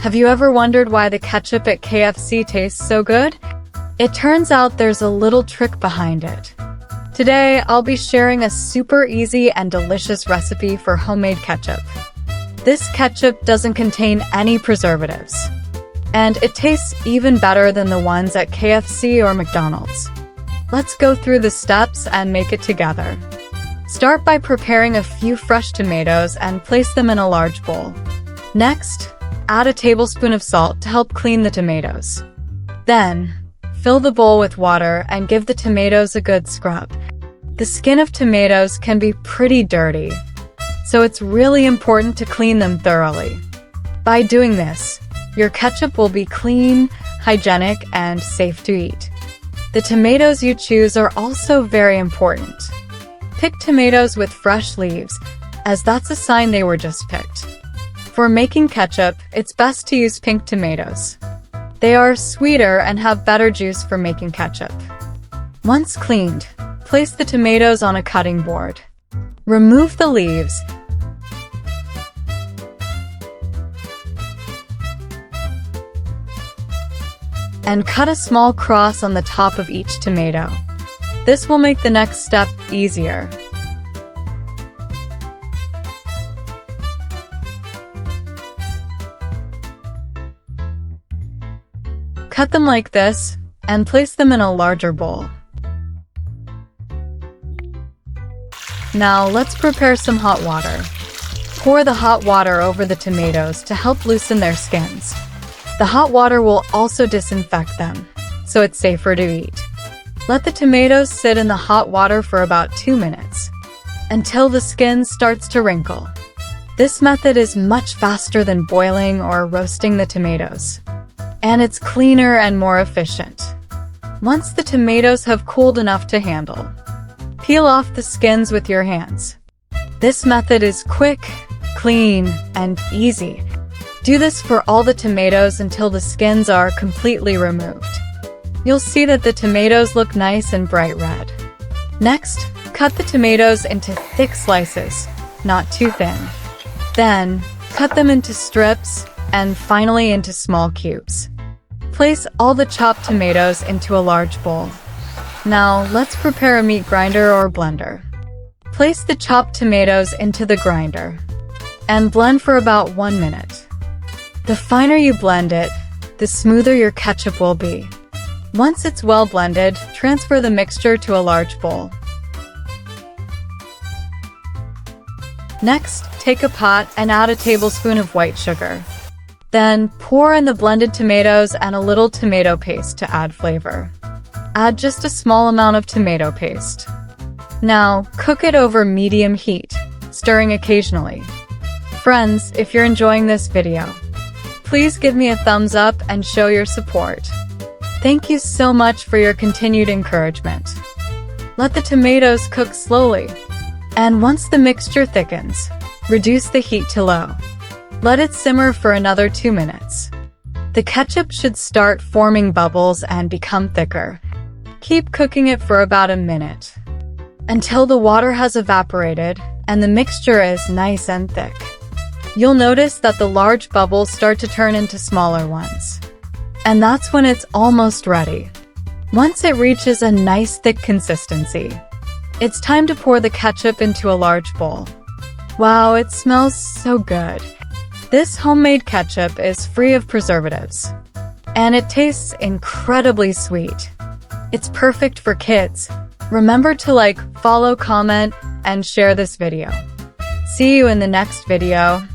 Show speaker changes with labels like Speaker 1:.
Speaker 1: Have you ever wondered why the ketchup at KFC tastes so good? It turns out there's a little trick behind it. Today, I'll be sharing a super easy and delicious recipe for homemade ketchup. This ketchup doesn't contain any preservatives, and it tastes even better than the ones at KFC or McDonald's. Let's go through the steps and make it together. Start by preparing a few fresh tomatoes and place them in a large bowl. Next, add a tablespoon of salt to help clean the tomatoes. Then, fill the bowl with water and give the tomatoes a good scrub. The skin of tomatoes can be pretty dirty, so it's really important to clean them thoroughly. By doing this, your ketchup will be clean, hygienic, and safe to eat. The tomatoes you choose are also very important. Pick tomatoes with fresh leaves, as that's a sign they were just picked. For making ketchup, it's best to use pink tomatoes. They are sweeter and have better juice for making ketchup. Once cleaned, place the tomatoes on a cutting board. Remove the leaves and cut a small cross on the top of each tomato. This will make the next step easier. Cut them like this and place them in a larger bowl. Now let's prepare some hot water. Pour the hot water over the tomatoes to help loosen their skins. The hot water will also disinfect them, so it's safer to eat. Let the tomatoes sit in the hot water for about 2 minutes, until the skin starts to wrinkle. This method is much faster than boiling or roasting the tomatoes, and it's cleaner and more efficient. Once the tomatoes have cooled enough to handle, peel off the skins with your hands. This method is quick, clean, and easy. Do this for all the tomatoes until the skins are completely removed. You'll see that the tomatoes look nice and bright red. Next, cut the tomatoes into thick slices, not too thin. Then, cut them into strips, and finally into small cubes. Place all the chopped tomatoes into a large bowl. Now, let's prepare a meat grinder or blender. Place the chopped tomatoes into the grinder, and blend for about 1 minute. The finer you blend it, the smoother your ketchup will be. Once it's well blended, transfer the mixture to a large bowl. Next, take a pot and add a tablespoon of white sugar. Then, pour in the blended tomatoes and a little tomato paste to add flavor. Add just a small amount of tomato paste. Now, cook it over medium heat, stirring occasionally. Friends, if you're enjoying this video, please give me a thumbs up and show your support. Thank you so much for your continued encouragement. Let the tomatoes cook slowly, and once the mixture thickens, reduce the heat to low. Let it simmer for another 2 minutes. The ketchup should start forming bubbles and become thicker. Keep cooking it for about a minute, until the water has evaporated and the mixture is nice and thick. You'll notice that the large bubbles start to turn into smaller ones. And that's when it's almost ready. Once it reaches a nice thick consistency, it's time to pour the ketchup into a large bowl. Wow, it smells so good. This homemade ketchup is free of preservatives, and it tastes incredibly sweet. It's perfect for kids. Remember to like, follow, comment, and share this video. See you in the next video.